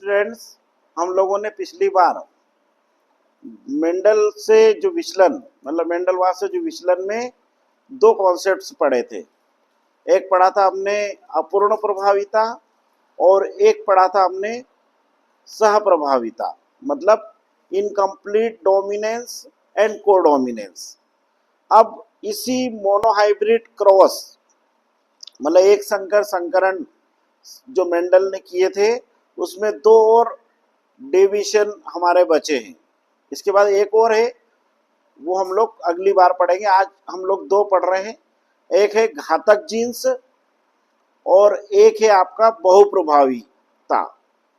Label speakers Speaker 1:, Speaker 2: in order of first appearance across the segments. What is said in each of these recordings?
Speaker 1: Students, हम लोगों ने पिछली बार मेंडल से जो विचलन, मतलब मेंडलवाद से जो विचलन में दो कॉन्सेप्ट्स पढ़े थे। एक पढ़ा था हमने अपूर्ण प्रभाविता और एक पढ़ा था हमने सह प्रभाविता, मतलब इनकम्प्लीट डोमिनेंस एंड कोडोमिनेंस। अब इसी मोनोहाइब्रिड क्रॉस, मतलब एक संकर संकरण जो मेंडल ने किए थे, उसमें दो और डेविएशन हमारे बचे हैं। इसके बाद एक और है, वो हम लोग अगली बार पढ़ेंगे। आज हम लोग दो पढ़ रहे हैं, एक है घातक जीन्स और एक है आपका बहुप्रभाविता,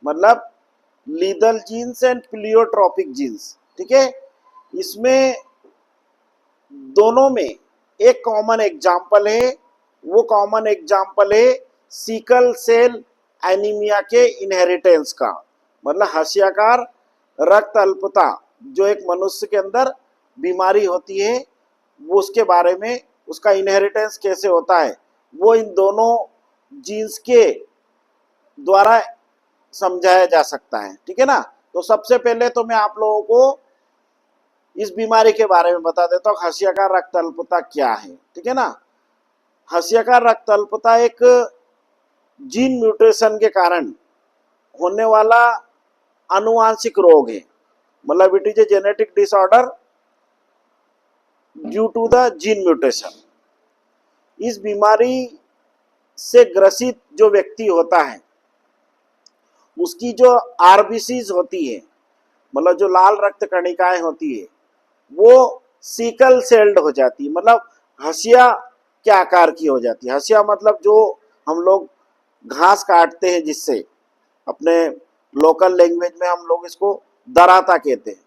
Speaker 1: मतलब lethal genes and pleiotropic genes. ठीक है, इसमें दोनों में एक कॉमन एग्जाम्पल है, वो कॉमन एग्जाम्पल है सीकल सेल एनीमिया के इनहेरिटेंस का, मतलब हशियाकार रक्त अल्पता जो एक मनुष्य के अंदर बीमारी होती है, वो उसके बारे में, उसका इनहेरिटेंस कैसे होता है, वो इन दोनों जीन्स के द्वारा समझाया जा सकता है। ठीक है ना। तो सबसे पहले तो मैं आप लोगों को इस बीमारी के बारे में बता देता हूँ, हशियाकार रक्त अल्पता क्या है। ठीक है ना। हशियाकार रक्त अल्पता एक जीन म्यूटेशन के कारण होने वाला आनुवांशिक रोग है, मतलब it is a genetic disorder due to the gene mutation. इस बीमारी से ग्रसित जो व्यक्ति होता है, उसकी जो आरबीसीज होती है, मतलब जो लाल रक्त कणिकाएं होती है, वो सिकल सेल्ड हो जाती है, मतलब हंसिया के आकार की हो जाती है। हंसिया मतलब जो हम लोग घास काटते हैं, जिससे अपने लोकल लैंग्वेज में हम लोग इसको दराता कहते हैं,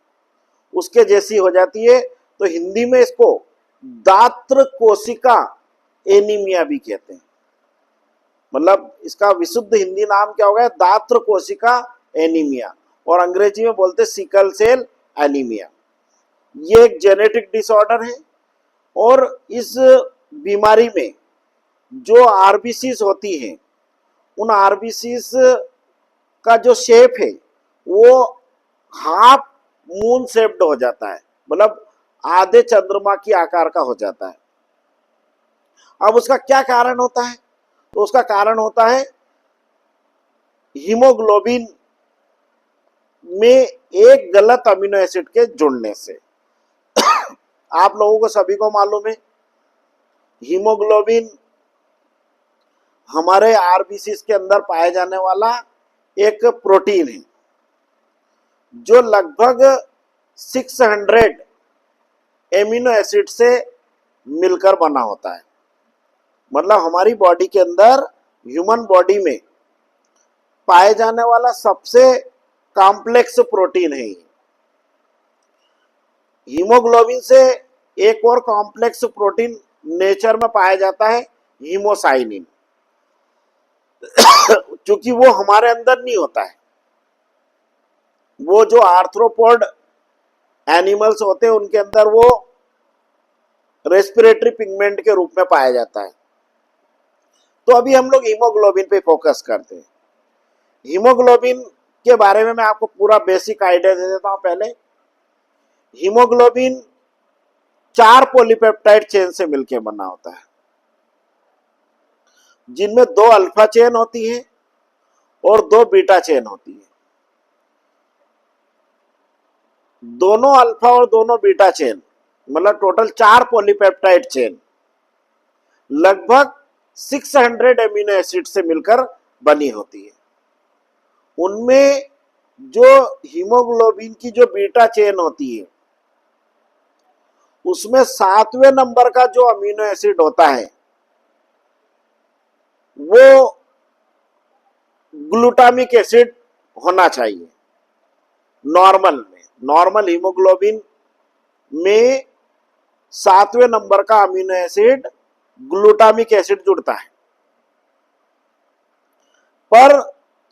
Speaker 1: उसके जैसी हो जाती है। तो हिंदी में इसको दात्र कोशिका एनीमिया भी कहते हैं, मतलब इसका विशुद्ध हिंदी नाम क्या होगा, दात्र कोशिका एनीमिया, और अंग्रेजी में बोलते सिकल सेल एनीमिया। ये एक जेनेटिक डिसऑर्डर है, और इस बीमारी में जो आरबीसीज होती हैं, उन आरबीसीज का जो शेप है वो हाफ मून शेप्ड हो जाता है, मतलब आधे चंद्रमा की आकार का हो जाता है। अब उसका क्या कारण होता है, तो उसका कारण होता है हीमोग्लोबिन में एक गलत अमीनो एसिड के जुड़ने से। आप लोगों को सभी को मालूम है, हीमोग्लोबिन हमारे आरबीसीज के अंदर पाया जाने वाला एक प्रोटीन है, जो लगभग 600 एमिनो एसिड से मिलकर बना होता है। मतलब हमारी बॉडी के अंदर, ह्यूमन बॉडी में पाए जाने वाला सबसे कॉम्प्लेक्स प्रोटीन है। हीमोग्लोबिन से एक और कॉम्प्लेक्स प्रोटीन नेचर में पाया जाता है, हीमोसाइनिन। क्योंकि वो हमारे अंदर नहीं होता है, वो जो आर्थ्रोपोड एनिमल्स होते हैं उनके अंदर वो रेस्पिरेटरी पिगमेंट के रूप में पाया जाता है। तो अभी हम लोग हीमोग्लोबिन पे फोकस करते हैं। हीमोग्लोबिन के बारे में मैं आपको पूरा बेसिक आइडिया दे देता हूं। पहले हीमोग्लोबिन 4 पॉलीपेप्टाइड चेन से मिलकर बना होता है, जिनमें 2 अल्फा चेन होती है और 2 बीटा चेन होती है। दोनों अल्फा और दोनों बीटा चेन, मतलब टोटल 4 पॉलीपेप्टाइड चेन लगभग 600 एमिनो एसिड से मिलकर बनी होती है। उनमें जो हीमोग्लोबिन की जो बीटा चेन होती है, उसमें 7वें नंबर का जो अमीनो एसिड होता है वो ग्लूटामिक एसिड होना चाहिए। नॉर्मल हीमोग्लोबिन में 7वें नंबर का अमीनो एसिड ग्लूटामिक एसिड जुड़ता है, पर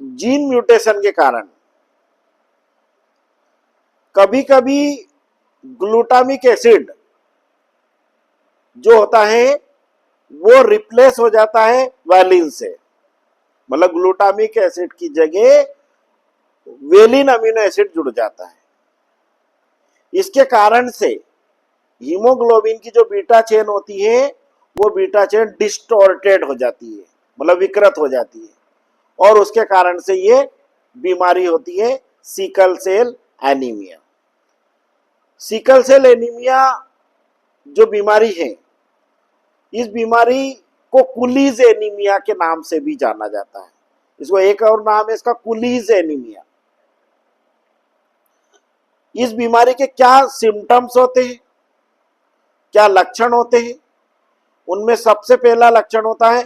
Speaker 1: जीन म्यूटेशन के कारण कभी कभी ग्लूटामिक एसिड जो होता है वो रिप्लेस हो जाता है वैलिन से, मतलब ग्लूटामिक एसिड की जगह वेलिन अमीनो एसिड जुड़ जाता है। इसके कारण से हीमोग्लोबिन की जो बीटा चेन होती है वो बीटा चेन डिस्टॉर्टेड हो जाती है, मतलब विकृत हो जाती है, और उसके कारण से ये बीमारी होती है sickle cell anaemia. Sickle cell anaemia जो बीमारी है, इस बीमारी को कुलीज एनीमिया के नाम से भी जाना जाता है। इसको एक और नाम है इसका, कुलीज एनीमिया। इस बीमारी के क्या सिम्टम्स होते हैं, क्या लक्षण होते हैं? उनमें सबसे पहला लक्षण होता है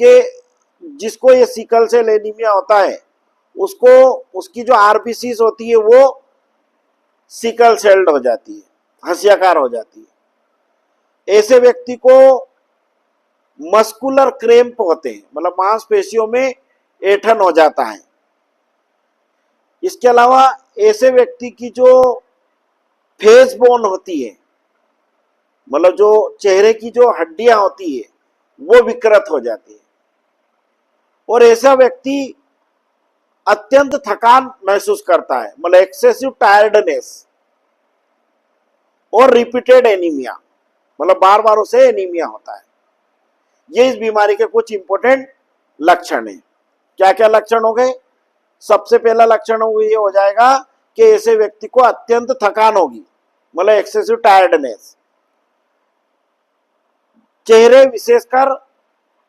Speaker 1: कि जिसको ये सिकल सेल एनीमिया होता है उसको उसकी जो आरबीसीज होती है वो सिकल सेल्ड हो जाती है, हंसियाकार हो जाती है। ऐसे व्यक्ति को मस्कुलर क्रैम्प होते हैं, मतलब मांसपेशियों में ऐंठन हो जाता है। इसके अलावा ऐसे व्यक्ति की जो फेस बोन होती है, मतलब जो चेहरे की जो हड्डियां होती है वो विकृत हो जाती है, और ऐसा व्यक्ति अत्यंत थकान महसूस करता है, मतलब एक्सेसिव टायर्डनेस, और रिपीटेड एनीमिया, मतलब बार बार उसे एनीमिया होता है। ये इस बीमारी के कुछ इंपॉर्टेंट लक्षण हैं। क्या क्या लक्षण हो गए? सबसे पहला लक्षण ये हो जाएगा कि ऐसे व्यक्ति को अत्यंत थकान होगी, मतलब एक्सेसिव टायर्डनेस। चेहरे विशेषकर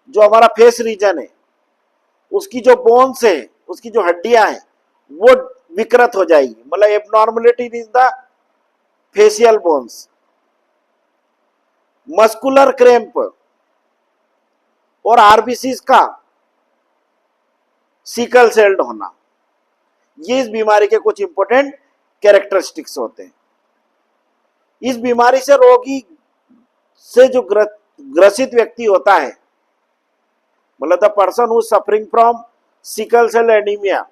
Speaker 1: जो हमारा फेस रीजन है उसकी जो बोन्स है, उसकी जो हड्डियां हैं वो विकृत हो जाएगी, मतलब abnormality in the facial bones. Muscular cramp और आरबीसीज का सिकल सेल्ड होना, ये इस बीमारी के कुछ इंपॉर्टेंट कैरेक्टरिस्टिक्स होते हैं। इस बीमारी से रोगी से जो ग्रसित व्यक्ति होता है, मतलब the person who suffering from sickle cell anaemia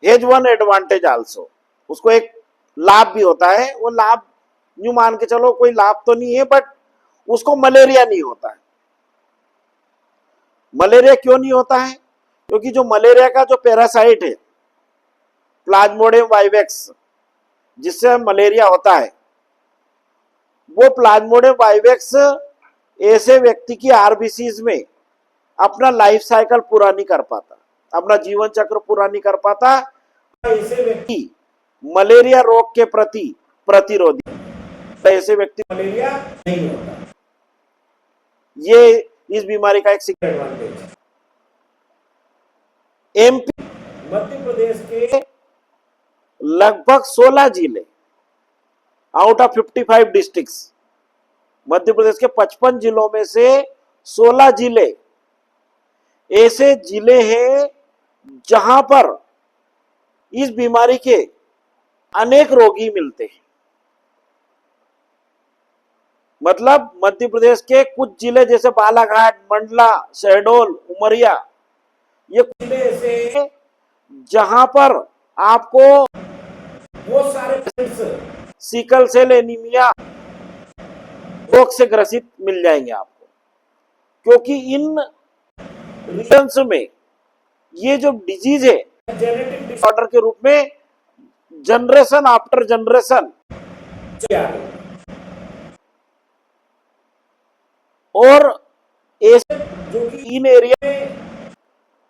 Speaker 1: has one advantage also, उसको एक लाभ भी होता है। वो लाभ यूं मान के चलो कोई लाभ तो नहीं है, बट उसको मलेरिया नहीं होता है। मलेरिया क्यों नहीं होता है? क्योंकि जो मलेरिया का जो पैरासाइट है प्लाज्मोडियम वाइवेक्स, जिससे मलेरिया होता है, वो प्लाज्मोडियम वाइवेक्स ऐसे व्यक्ति की आरबीसीज में अपना लाइफ साइकिल पूरा नहीं कर पाता, अपना जीवन चक्र पूरा नहीं कर पाता। ऐसे व्यक्ति मलेरिया रोग के प्रति प्रतिरोधी, ऐसे व्यक्ति मलेरिया नहीं होता। ये इस बीमारी का एक सीक्रेट एडवांटेज है। एमपी, मध्य प्रदेश के लगभग 16 जिले out of 55 districts, Madhya Pradesh के 55 जिलों में से 16 जिले ऐसे जिले हैं जहां पर इस बीमारी के अनेक रोगी मिलते हैं। मतलब मध्य प्रदेश के कुछ जिले जैसे बालाघाट, मंडला, शहडोल, उमरिया, ये कुछ जिले ऐसे हैं जहां पर आपको बहुत सारे सिकल सेल एनीमिया रोग से ग्रसित मिल जाएंगे आपको, क्योंकि इन रीजन्स में ये जो डिजीज है जेनेटिक डिसऑर्डर के रूप में जनरेशन आफ्टर जनरेशन, और ऐसे जो कि इन एरिया में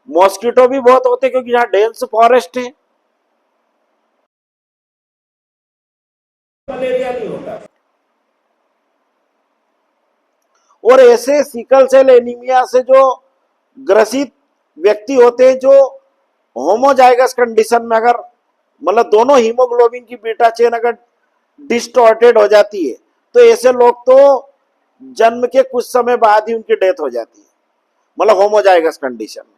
Speaker 1: मॉस्किटो भी बहुत होते हैं क्योंकि यहाँ डेंस फॉरेस्ट है, मलेरिया नहीं होता। और ऐसे सिकल सेल एनीमिया से जो ग्रसित व्यक्ति होते हैं, जो होमोजाइगस कंडीशन में, अगर मतलब दोनों हीमोग्लोबिन की बीटा चेन अगर डिस्टॉर्टेड हो जाती है, तो ऐसे लोग तो जन्म के कुछ समय बाद ही उनकी डेथ हो जाती है, मतलब होमोजाइगस कंडीशन में।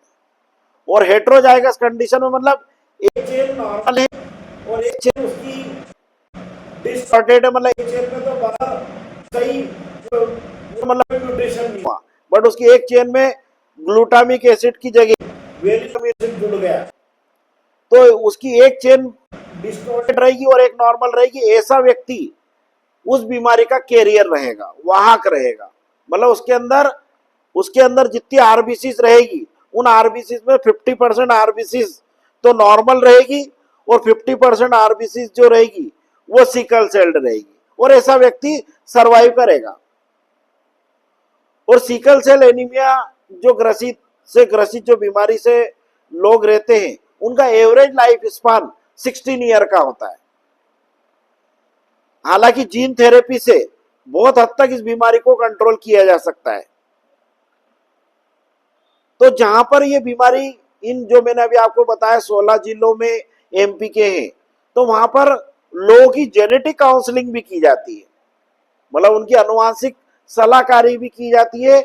Speaker 1: और हेट्रोजाइगस कंडीशन में मतलब एक चेन नॉर्मल है और एक चेन उसकी डिस्टॉर्टेड है, मतलब एक चेन में तो बड़ा सही मतलब न्यूट्रिशन नहीं हुआ, बट उसकी एक चेन में ग्लूटामिक एसिड की जगह वेलिक एसिड जुड़ गया, तो उसकी एक चेन डिस्टॉर्टेड रहेगी और एक नॉर्मल रहेगी। ऐसा व्यक्ति उस बीमारी का कैरियर रहेगा, वाहक रहेगा, मतलब उसके अंदर जितनी आरबीसीज रहेगी, उन आरबीसीज में 50% आरबीसीज तो नॉर्मल रहेगी, और 50% आरबीसी जो रहेगी वो सिकल सेल्ड रहेगी, और ऐसा व्यक्ति सरवाइव करेगा। और सिकल सेल एनीमिया जो ग्रसित जो बीमारी से लोग रहते हैं, उनका एवरेज लाइफ स्पान 16 ईयर का होता है। हालांकि जीन थेरेपी से बहुत हद तक इस बीमारी को कंट्रोल किया जा सकता है। तो जहां पर ये बीमारी, इन जो मैंने अभी आपको बताया 16 जिलों में एमपी के हैं, तो वहां पर लोगों की जेनेटिक काउंसलिंग भी की जाती है, मतलब उनकी अनुवांशिक सलाहकारी भी की जाती है।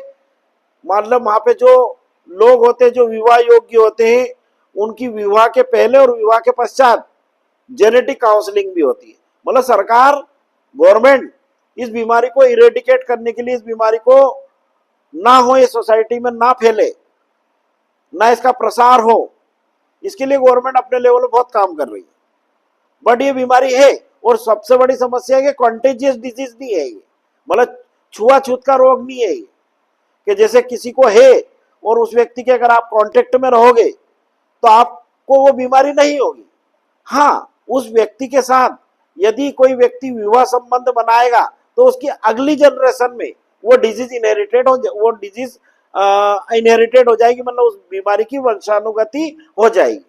Speaker 1: मतलब वहां पे जो लोग होते हैं जो विवाह योग्य होते हैं, उनकी विवाह के पहले और विवाह के पश्चात जेनेटिक काउंसलिंग भी होती है। मतलब सरकार, गवर्नमेंट इस बीमारी को इरेडिकेट करने के लिए, इस बीमारी को ना हो, ये सोसाइटी में ना फैले, ना इसका प्रसार हो, इसके लिए गवर्नमेंट अपने लेवल पर बहुत काम कर रही है। बट ये बीमारी है, और सबसे बड़ी समस्या है कि कॉन्टेजियस डिजीज नहीं है ये, मतलब छुआछूत का रोग नहीं है ये, कि जैसे किसी को है और उस व्यक्ति के अगर आप कांटेक्ट में रहोगे तो आपको वो बीमारी नहीं होगी। हाँ, उस व्यक्ति के साथ यदि कोई व्यक्ति विवाह संबंध बनाएगा तो उसकी अगली जनरेशन में वो डिजीज इनहेरिटेड हो जाएगी, मतलब उस बीमारी की वंशानुगति हो जाएगी।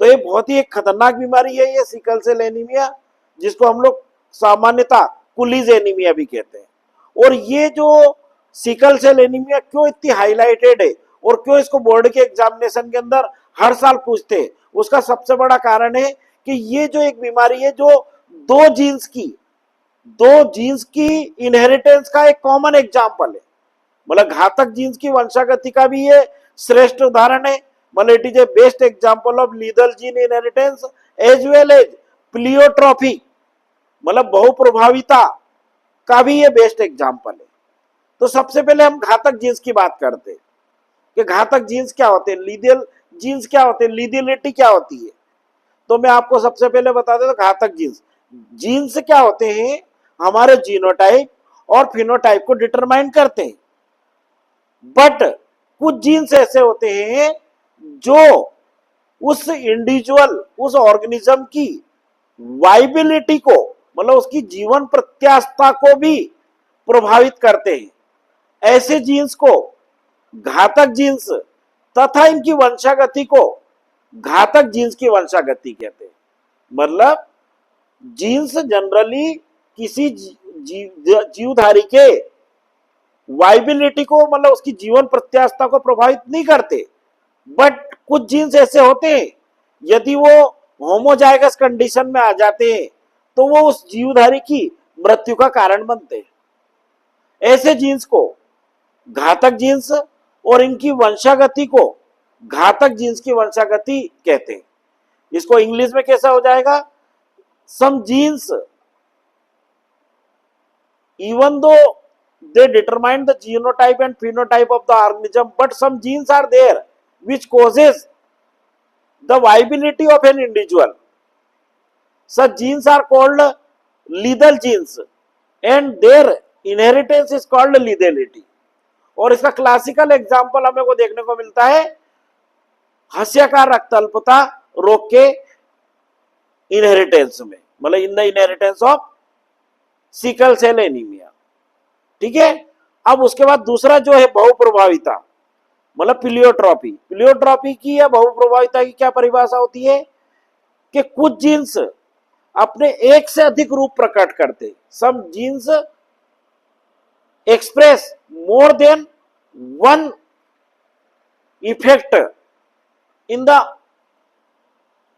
Speaker 1: तो ये बहुत ही एक खतरनाक बीमारी है ये सिकल सेल एनीमिया, जिसको हम लोग सामान्यतः कुलीज एनीमिया भी कहते हैं। और ये जो सिकल सेल एनीमिया क्यों इतनी हाईलाइटेड है और क्यों इसको बोर्ड के एग्जामिनेशन के अंदर हर साल पूछते हैं, उसका सबसे बड़ा कारण है कि ये जो एक बीमारी है जो दो जीन्स की इनहेरिटेंस का एक कॉमन एग्जाम्पल है। मतलब घातक जीन्स की वंशागति का भी ये श्रेष्ठ उदाहरण है। मतलब it is a best example of lethal gene inheritance as well as pleiotropy, मतलब बहुप्रभाविता का भी ये बेस्ट एग्जाम्पल है। तो सबसे पहले हम घातक जीन्स की बात करते हैं कि घातक जीन्स क्या होते हैं, लीथल जीन्स क्या होते हैं, लीथलिटी क्या होती है। तो मैं आपको सबसे पहले बता देता हूं घातक जीन्स क्या होते हैं, हमारे जीनोटाइप और फिनोटाइप को डिटरमाइन करते हैं। बट कुछ जीन्स ऐसे होते हैं जो उस इंडिविजुअल, उस ऑर्गेनिज्म की वाइबिलिटी को, मतलब उसकी जीवन प्रत्याशा को भी प्रभावित करते हैं। ऐसे जीन्स को घातक जीन्स तथा इनकी वंशागति को घातक जीन्स की वंशागति कहते हैं। मतलब जीन्स जनरली किसी जीवधारी के वाइबिलिटी को, मतलब उसकी जीवन प्रत्याशा को प्रभावित नहीं करते। बट कुछ जीन्स ऐसे होते हैं, यदि वो होमोजाइगस कंडीशन में आ जाते हैं तो वो उस जीवधारी की मृत्यु का कारण बनते हैं। ऐसे जीन्स को घातक जीन्स और इनकी वंशागति को घातक जीन्स की वंशागति कहते हैं। इसको इंग्लिश में कैसा हो जाएगा, some genes even though they determine the genotype and phenotype of the organism, but some genes are there which causes the viability of an individual. Such genes are called lethal genes and their inheritance is called lethality. और इसका classical example हमें को देखने को मिलता है हास्यकार रक्त अल्पता रोग के इनहेरिटेंस में, मतलब in the inheritance of sickle cell anaemia. ठीक है, अब उसके बाद दूसरा जो है बहुप्रभाविता, मतलब प्लियोट्रॉपी। प्लियोट्रॉपी की या बहुप्रभाविता की क्या परिभाषा होती है कि कुछ जीन्स अपने एक से अधिक रूप प्रकट करते, some genes express more than one effect in the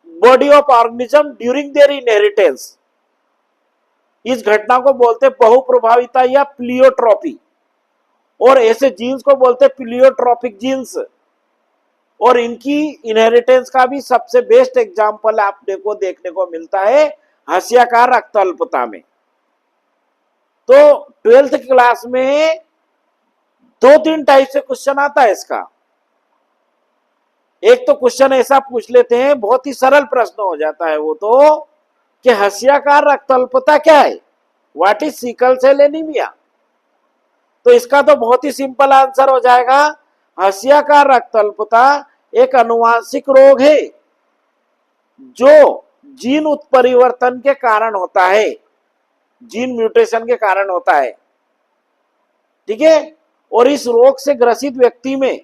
Speaker 1: body of organism during their inheritance. इस घटना को बोलते बहुप्रभाविता या प्लियोट्रॉपी, और ऐसे जीन्स को बोलते प्लियोट्रॉपिक जीन्स। और इनकी इनहेरिटेंस का भी सबसे बेस्ट एग्जांपल आपने को देखने को मिलता है हास्यकार रक्त अल्पता में। तो 12th क्लास में 2-3 टाइप से क्वेश्चन आता है इसका। एक तो क्वेश्चन ऐसा पूछ लेते हैं, बहुत ही सरल प्रश्न हो जाता है वो तो, कि हास्यकार रक्त अल्पता क्या है, what is sickle cell anaemia. तो इसका तो बहुत ही सिंपल आंसर हो जाएगा, हास्यकार रक्त अल्पता एक अनुवांशिक रोग है जो जीन उत्परिवर्तन के कारण होता है, जीन म्यूटेशन के कारण होता है, ठीक है। और इस रोग से ग्रसित व्यक्ति में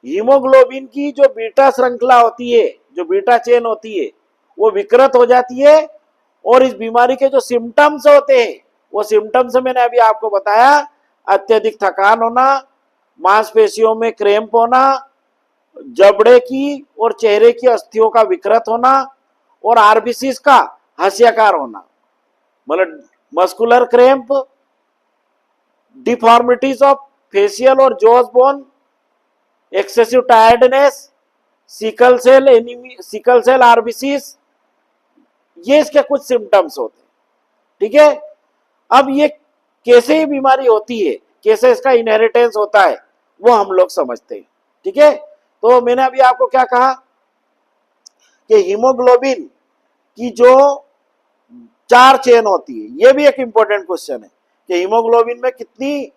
Speaker 1: हीमोग्लोबिन की जो बीटा श्रृंखला होती है, जो बीटा चेन होती है, वो विकृत हो जाती है। और इस बीमारी के जो सिम्टम्स होते हैं, वो सिम्टम्स मैंने अभी आपको बताया, अत्यधिक थकान होना, मांसपेशियों में क्रैम्प होना, जबड़े की और चेहरे की अस्थियों का विकृत होना, और आरबीसी का हास्याकार होना, मतलब muscular cramp, deformities of facial और jaws bone, excessive tiredness, sickle cell RBCs, ये इसके कुछ सिम्टम्स होते हैं, ठीक है। अब ये कैसे ही बीमारी होती है, कैसे इसका इनहेरिटेंस होता है, वो हम लोग समझते हैं, ठीक है। तो मैंने अभी आपको क्या कहा कि हीमोग्लोबिन की जो 4 चेन होती है, ये भी एक इंपॉर्टेंट क्वेश्चन है कि हीमोग्लोबिन में कितनी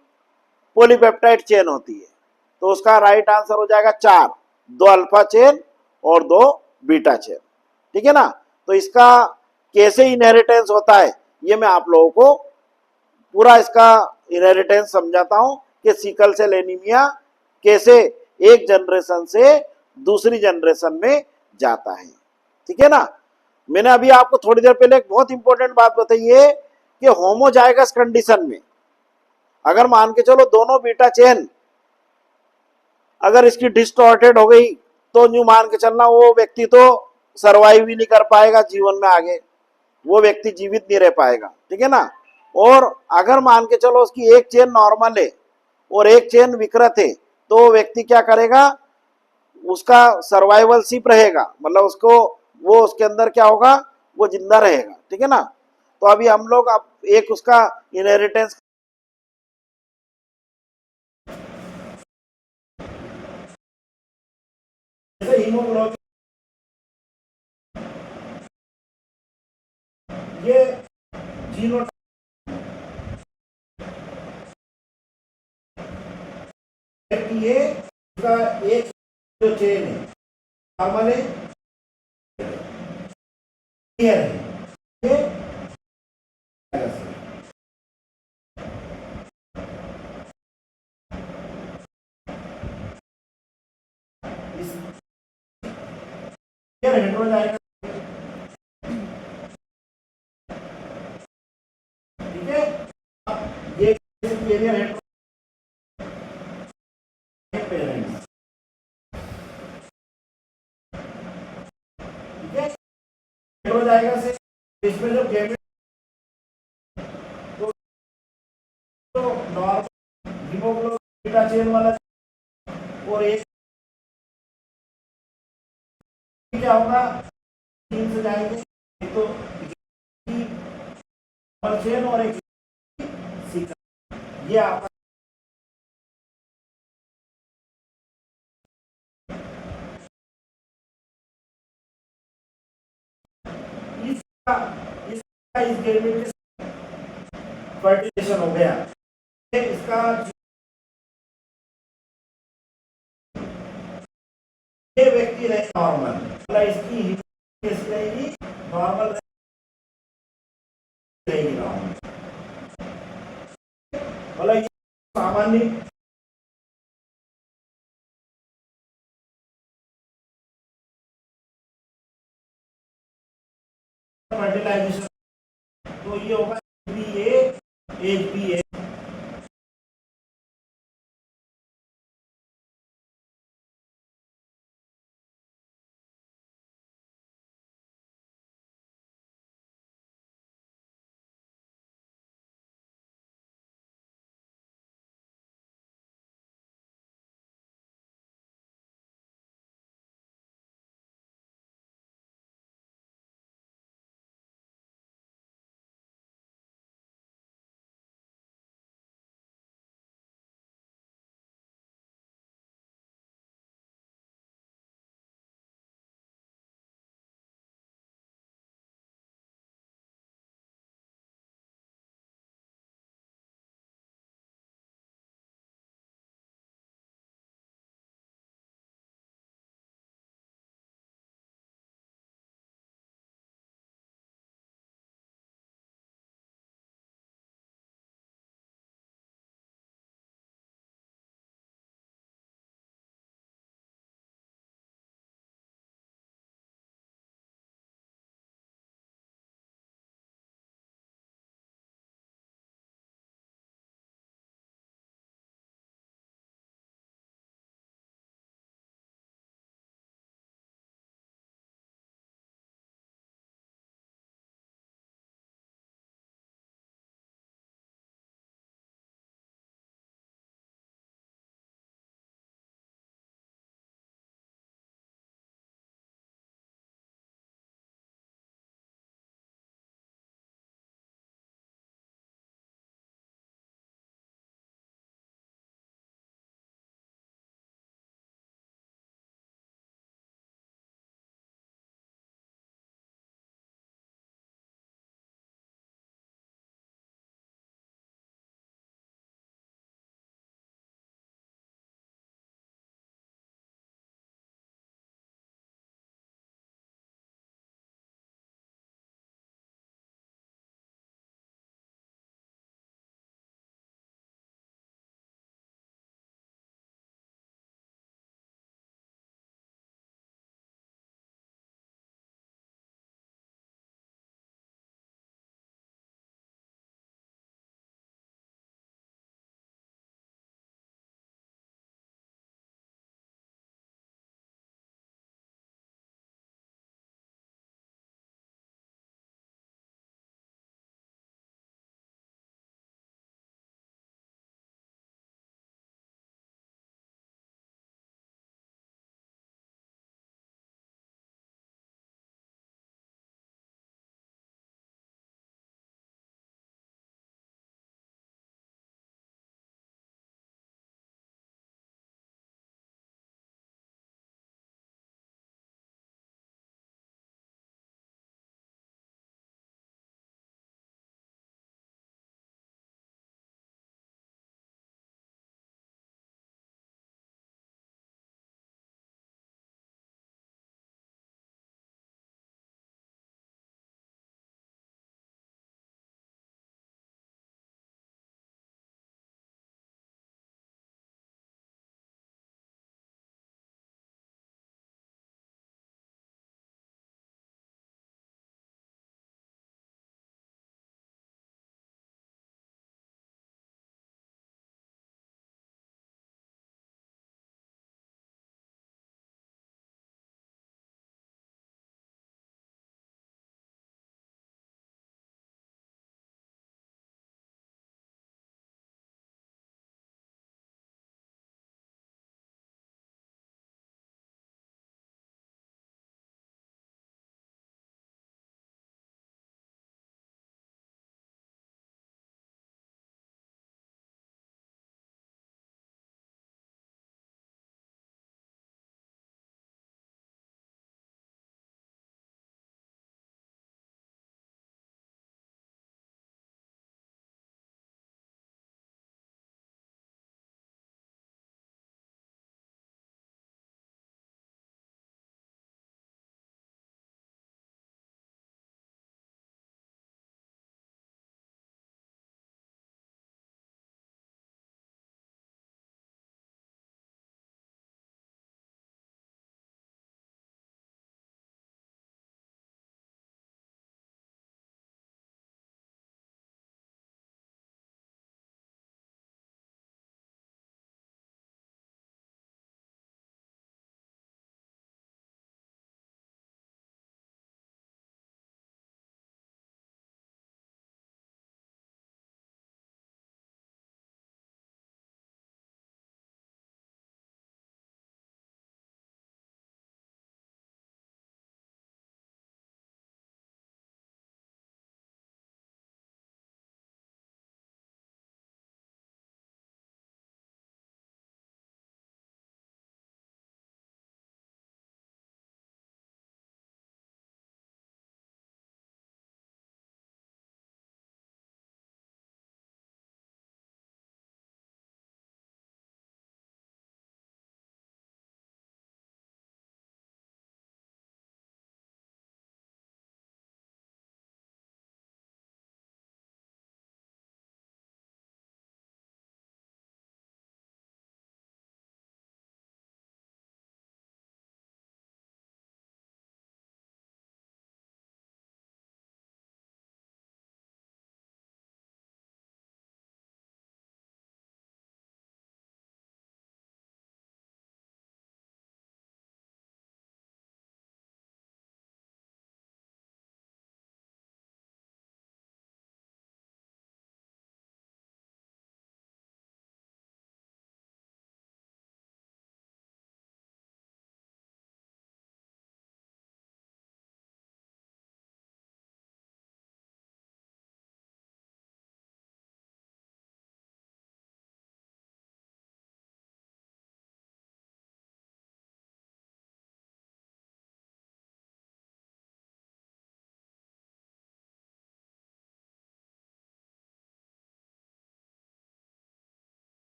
Speaker 1: पॉलीपेप्टाइड चेन होती है। तो उसका राइट आंसर हो जाएगा 4, 2 अल्फा चेन और 2 बीटा चेन, ठीक है ना। तो इसका कैसे इनहेरिटेंस होता है, ये मैं आप लोगों को पूरा इसका इनहेरिटेंस समझाता हूं कि सिकल सेल एनीमिया कैसे एक जनरेशन से दूसरी जनरेशन में जाता है, ठीक है ना। मैंने अभी आपको थोड़ी देर पहले एक बहुत इंपॉर्टेंट बात बताई है कि होमोजाइगस कंडीशन में अगर मान के चलो दोनों बीटा चेन अगर इसकी डिस्टॉर्टेड हो गई, तो न्यू मान के चलना वो व्यक्ति तो सरवाइव ही नहीं कर पाएगा जीवन में आगे, वो व्यक्ति जीवित नहीं रह पाएगा, ठीक है ना। और अगर मान के चलो उसकी एक चेन नॉर्मल है और एक चेन विकृत है, तो वो व्यक्ति क्या करेगा, उसका सर्वाइवल शिप रहेगा, मतलब उसको वो उसके अंदर क्या होगा, वो जिंदा रहेगा, ठीक है ना। तो अभी हम लोग अब एक उसका इनहेरिटेंस, हीमोग्लोबिन ये जीनोटाइप की है, उसका एक जो चेन है नॉर्मल है, क्लियर है, इस हेटेरोजाइगस, ठीक है। ये पेरेंट्स, ठीक है, हेटेरोजाइगस से इसमें जो गैमेट तो नॉर्मल हीमोग्लोबिन बीटा चेन वाला, और एक क्या होगा, तीन से जाएंगे, एक तो चेन और एक सीक्वेंस, ये आपका इसका इसका इस गैमेट के फर्टिलाइजेशन हो गया, इसका ये व्यक्ति रहे नॉर्मल, मतलब इसकी कैसी रहेगी, नॉर्मल रहेगी, नॉर्मल, मतलब ये सामान्य फर्टिलाइजेशन, तो ये होगा HBA